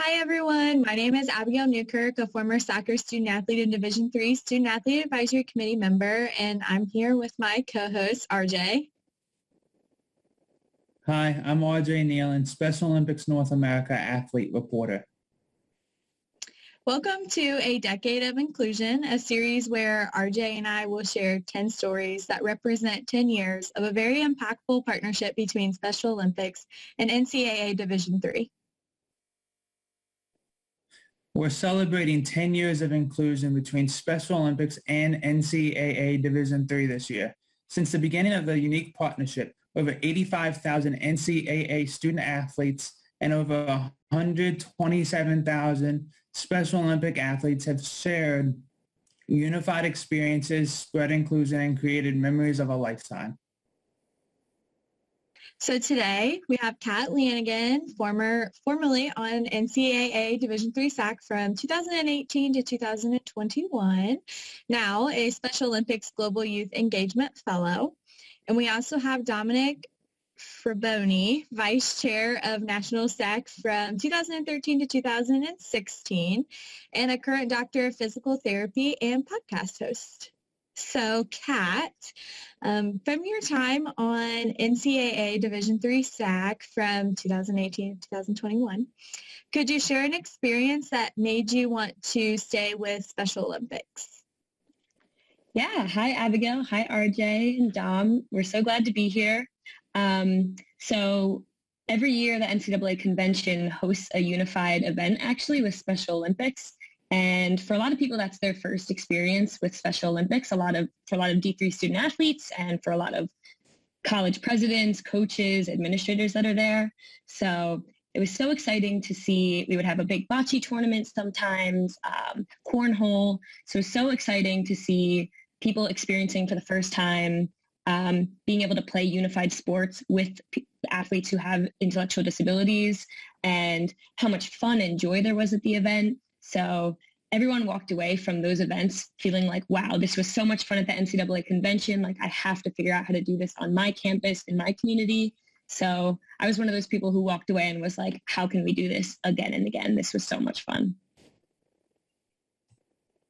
Hi, everyone. My name is Abigail Newkirk, a former soccer student athlete and Division III Student Athlete Advisory Committee member, and I'm here with my co-host, RJ. Hi, I'm RJ Nealon, Special Olympics North America athlete reporter. Welcome to A Decade of Inclusion, a series where RJ and I will share 10 stories that represent 10 years of a very impactful partnership between Special Olympics and NCAA Division III. We're celebrating 10 years of inclusion between Special Olympics and NCAA Division III this year. Since the beginning of the unique partnership, over 85,000 NCAA student athletes and over 127,000 Special Olympic athletes have shared unified experiences, spread inclusion, and created memories of a lifetime. So today we have Cat Lanigan, formerly on NCAA Division III SAAC from 2018 to 2021, now a Special Olympics Global Youth Engagement Fellow. And we also have Domenic Fraboni, Vice Chair of National SAAC from 2013 to 2016, and a current Doctor of Physical Therapy and podcast host. So, Kat, from your time on NCAA Division III SAAC from 2018 to 2021, could you share an experience that made you want to stay with Special Olympics? Yeah. Hi, Abigail. Hi, RJ and Dom. We're so glad to be here. So every year, the NCAA convention hosts a unified event actually with Special Olympics. And for a lot of people, that's their first experience with Special Olympics, for a lot of D3 student athletes and for a lot of college presidents, coaches, administrators that are there. So it was so exciting to see. We would have a big bocce tournament sometimes, cornhole. So it was so exciting to see people experiencing for the first time being able to play unified sports with athletes who have intellectual disabilities and how much fun and joy there was at the event. So everyone walked away from those events feeling like, wow, this was so much fun at the NCAA convention. Like, I have to figure out how to do this on my campus, in my community. So I was one of those people who walked away and was like, how can we do this again and again? This was so much fun.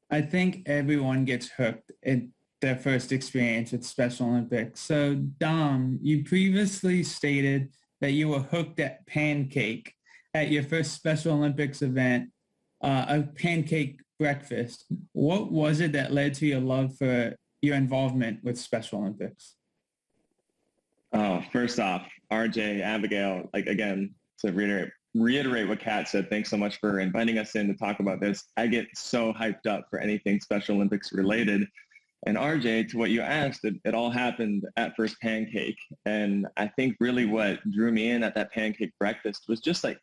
I think everyone gets hooked at their first experience with Special Olympics. So, Dom, you previously stated that you were hooked at pancake at your first Special Olympics event, a pancake breakfast. What was it that led to your love for your involvement with Special Olympics? First off, RJ, Abigail, again, to reiterate what Kat said, thanks so much for inviting us in to talk about this. I get so hyped up for anything Special Olympics related. And RJ, to what you asked, it all happened at First Pancake. And I think really what drew me in at that pancake breakfast was just like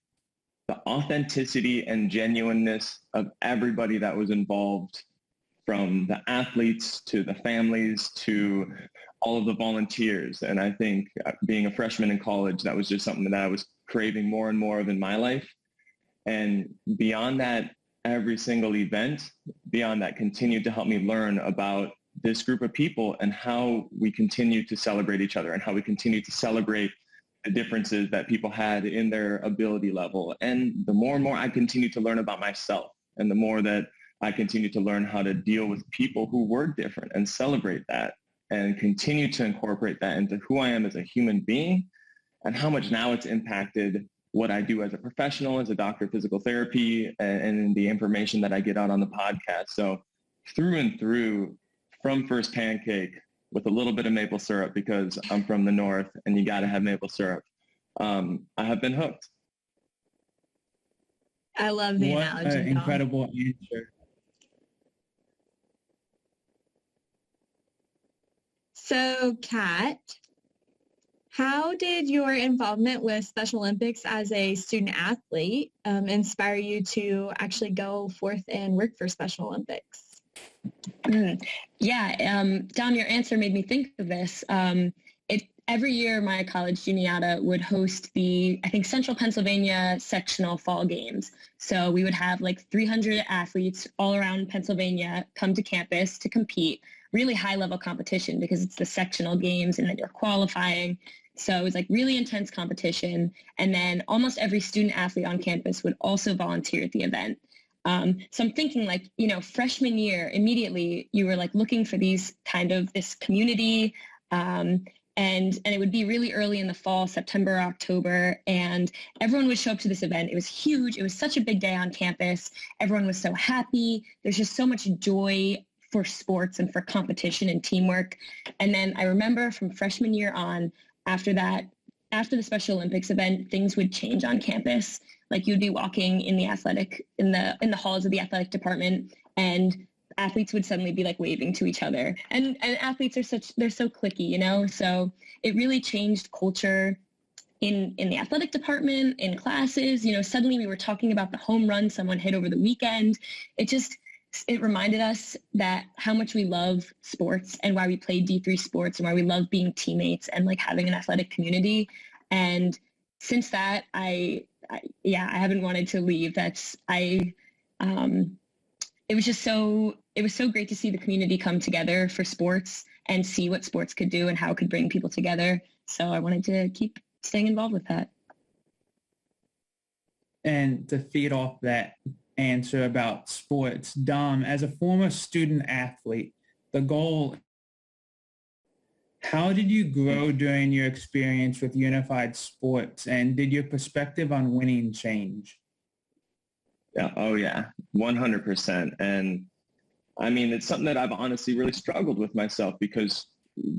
the authenticity and genuineness of everybody that was involved, from the athletes to the families to all of the volunteers. And I think being a freshman in college, that was just something that I was craving more and more of in my life. And beyond that, every single event beyond that continued to help me learn about this group of people and how we continue to celebrate each other and how we continue to celebrate the differences that people had in their ability level. And the more and more I continue to learn about myself, and the more that I continue to learn how to deal with people who were different and celebrate that and continue to incorporate that into who I am as a human being, and how much now it's impacted what I do as a professional, as a doctor of physical therapy, and the information that I get out on the podcast. So through and through, from First Pancake, with a little bit of maple syrup, because I'm from the north and you got to have maple syrup, I have been hooked. I love the what analogy. An incredible answer. So, Kat, how did your involvement with Special Olympics as a student athlete inspire you to actually go forth and work for Special Olympics? Dom, your answer made me think of this. Every year, my college juniata would host the, I think, Central Pennsylvania sectional fall games. So we would have like 300 athletes all around Pennsylvania come to campus to compete. Really high-level competition because it's the sectional games and then you're qualifying. So it was like really intense competition. And then almost every student athlete on campus would also volunteer at the event. So I'm thinking like, freshman year, immediately you were like looking for these kind of this community, and it would be really early in the fall, September, October, and everyone would show up to this event. It was huge. It was such a big day on campus. Everyone was so happy. There's just so much joy for sports and for competition and teamwork. And then I remember from freshman year on, after the Special Olympics event, things would change on campus. Like you'd be walking in the halls of the athletic department, and athletes would suddenly be like waving to each other. And athletes they're so cliquey, so it really changed culture in the athletic department, in classes. Suddenly we were talking about the home run someone hit over the weekend. It reminded us that how much we love sports and why we play D3 sports and why we love being teammates and like having an athletic community. And since that, I haven't wanted to leave. It was so great to see the community come together for sports and see what sports could do and how it could bring people together. So I wanted to keep staying involved with that. And to feed off that answer about sports, Dom, as a former student athlete, the goal, how did you grow during your experience with unified sports, and did your perspective on winning change? Yeah. Oh yeah. 100%. And I mean, it's something that I've honestly really struggled with myself, because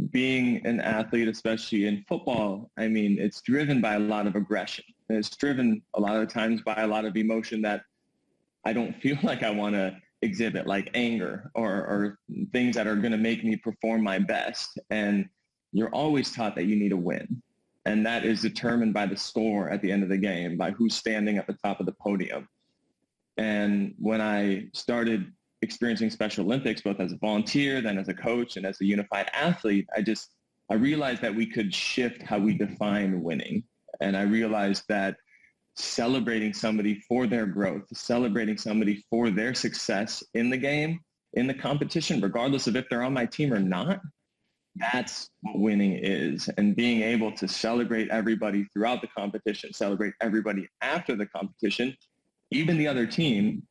being an athlete, especially in football, I mean, it's driven by a lot of aggression. And it's driven a lot of times by a lot of emotion that I don't feel like I want to exhibit, like anger or things that are going to make me perform my best. And you're always taught that you need to win. And that is determined by the score at the end of the game, by who's standing at the top of the podium. And when I started experiencing Special Olympics, both as a volunteer, then as a coach, and as a unified athlete, I realized that we could shift how we define winning. And I realized that celebrating somebody for their growth, celebrating somebody for their success in the game, in the competition, regardless of if they're on my team or not, that's what winning is. And being able to celebrate everybody throughout the competition, celebrate everybody after the competition, even the other team,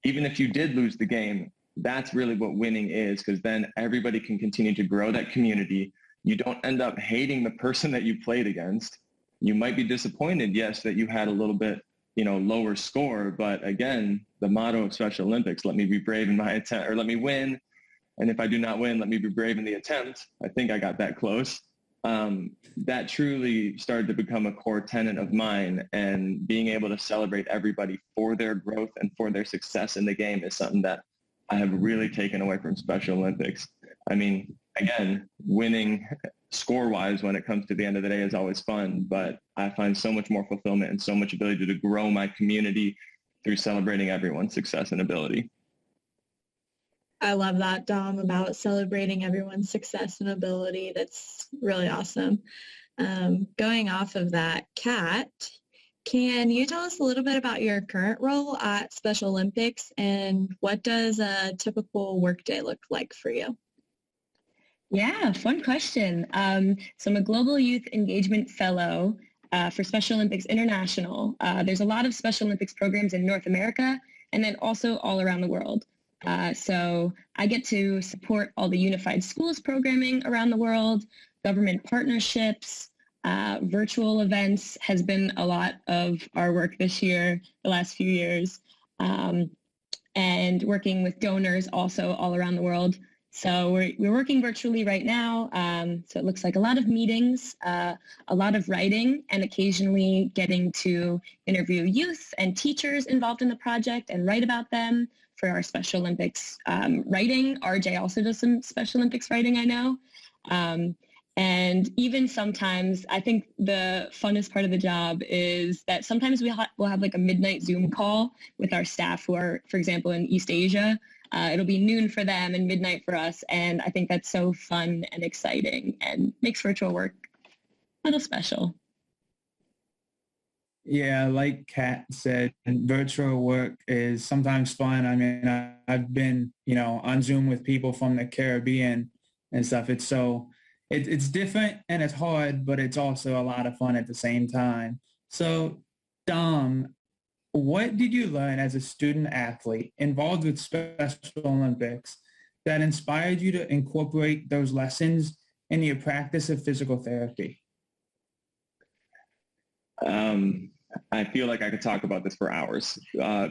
even if you did lose the game, that's really what winning is, because then everybody can continue to grow that community. You don't end up hating the person that you played against. You might be disappointed, yes, that you had a little bit, lower score. But again, the motto of Special Olympics, let me be brave in my attempt, or let me win. And if I do not win, let me be brave in the attempt. I think I got that close. That truly started to become a core tenet of mine. And being able to celebrate everybody for their growth and for their success in the game is something that I have really taken away from Special Olympics. I mean, again, winning score-wise when it comes to the end of the day is always fun, but I find so much more fulfillment and so much ability to grow my community through celebrating everyone's success and ability. I love that, Dom, about celebrating everyone's success and ability. That's really awesome. Going off of that, Kat, can you tell us a little bit about your current role at Special Olympics, and what does a typical workday look like for you? Yeah, fun question. So I'm a Global Youth Engagement Fellow for Special Olympics International. There's a lot of Special Olympics programs in North America and then also all around the world. So I get to support all the unified schools programming around the world, government partnerships, virtual events has been a lot of our work this year, the last few years, and working with donors also all around the world. So we're working virtually right now. So it looks like a lot of meetings, a lot of writing, and occasionally getting to interview youth and teachers involved in the project and write about them for our Special Olympics writing. RJ also does some Special Olympics writing, I know. And even sometimes, I think the funnest part of the job is that sometimes we'll have like a midnight Zoom call with our staff who are, for example, in East Asia. It'll be noon for them and midnight for us. And I think that's so fun and exciting and makes virtual work a little special. Yeah, like Kat said, virtual work is sometimes fun. I mean, I've been, on Zoom with people from the Caribbean and stuff. It's so it's different and it's hard, but it's also a lot of fun at the same time. So, Dom, what did you learn as a student athlete involved with Special Olympics that inspired you to incorporate those lessons in your practice of physical therapy? I feel like I could talk about this for hours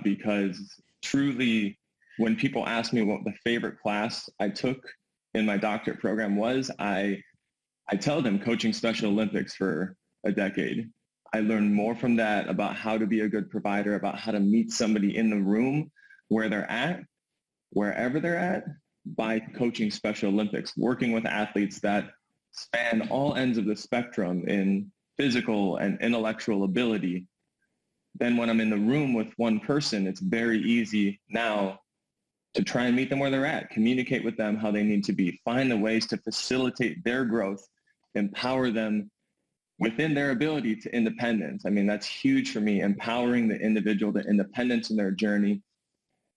because truly, when people ask me what the favorite class I took in my doctorate program was, I tell them coaching Special Olympics for a decade. I learned more from that about how to be a good provider, about how to meet somebody in the room where they're at, wherever they're at, by coaching Special Olympics, working with athletes that span all ends of the spectrum in physical and intellectual ability. Then when I'm in the room with one person, it's very easy now to try and meet them where they're at, communicate with them how they need to be, find the ways to facilitate their growth, empower them within their ability to independence. I mean, that's huge for me, empowering the individual to independence in their journey.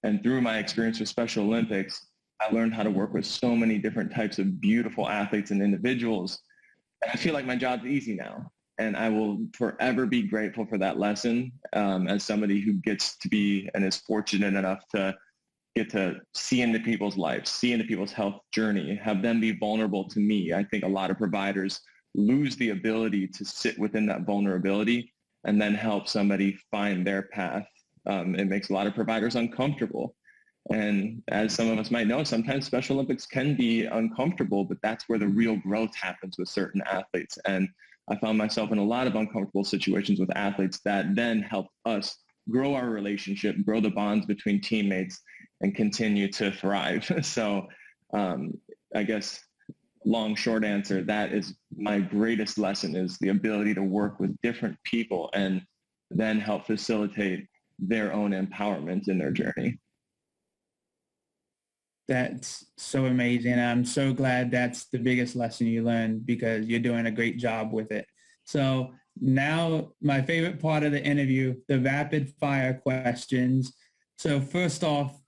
And through my experience with Special Olympics, I learned how to work with so many different types of beautiful athletes and individuals. And I feel like my job's easy now. And I will forever be grateful for that lesson as somebody who gets to be and is fortunate enough to get to see into people's lives, see into people's health journey, have them be vulnerable to me. I think a lot of providers lose the ability to sit within that vulnerability and then help somebody find their path. It makes a lot of providers uncomfortable. And as some of us might know, sometimes Special Olympics can be uncomfortable, but that's where the real growth happens with certain athletes. And I found myself in a lot of uncomfortable situations with athletes that then helped us grow our relationship, grow the bonds between teammates, and continue to thrive. So I guess long, short answer, that is my greatest lesson, is the ability to work with different people and then help facilitate their own empowerment in their journey. That's so amazing. I'm so glad that's the biggest lesson you learned, because you're doing a great job with it. So now my favorite part of the interview, the rapid fire questions. So first off,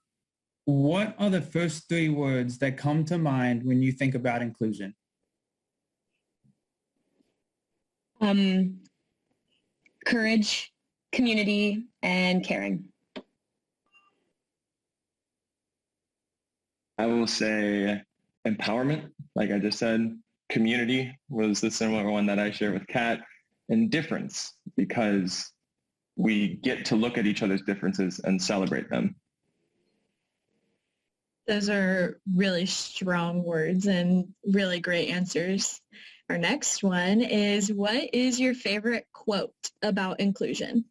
what are the first three words that come to mind when you think about inclusion? Courage, community, and caring. I will say empowerment, like I just said. Community was the similar one that I share with Kat. And difference, because we get to look at each other's differences and celebrate them. Those are really strong words and really great answers. Our next one is, what is your favorite quote about inclusion?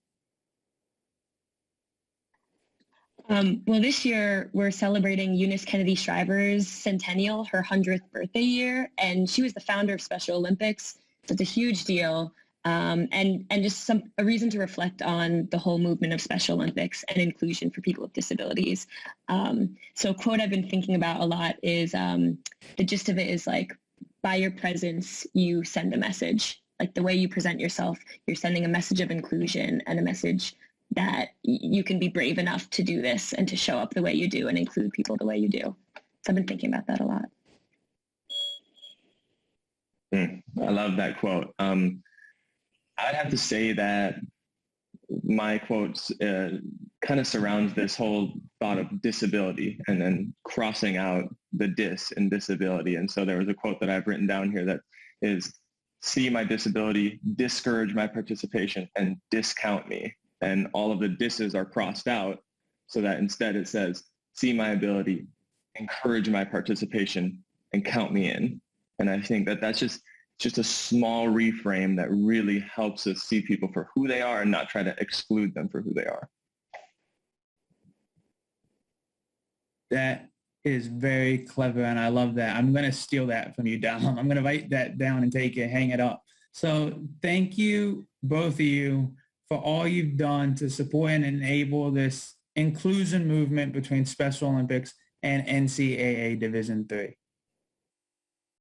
Well, this year we're celebrating Eunice Kennedy Shriver's centennial, her 100th birthday year, and she was the founder of Special Olympics. So it's a huge deal, and just a reason to reflect on the whole movement of Special Olympics and inclusion for people with disabilities. So a quote I've been thinking about a lot is, the gist of it is like, by your presence, you send a message. Like the way you present yourself, you're sending a message of inclusion and a message that you can be brave enough to do this and to show up the way you do and include people the way you do. So I've been thinking about that a lot. I love that quote. I'd have to say that my quotes kind of surrounds this whole thought of disability and then crossing out the dis in disability. And so there was a quote that I've written down here that is, see my disability, discourage my participation, and discount me. And all of the disses are crossed out so that instead it says, see my ability, encourage my participation, and count me in. And I think that that's just a small reframe that really helps us see people for who they are and not try to exclude them for who they are. That is very clever, and I love that. I'm going to steal that from you, Dom. I'm going to write that down and take it, hang it up. So thank you, both of you, for all you've done to support and enable this inclusion movement between Special Olympics and NCAA Division III.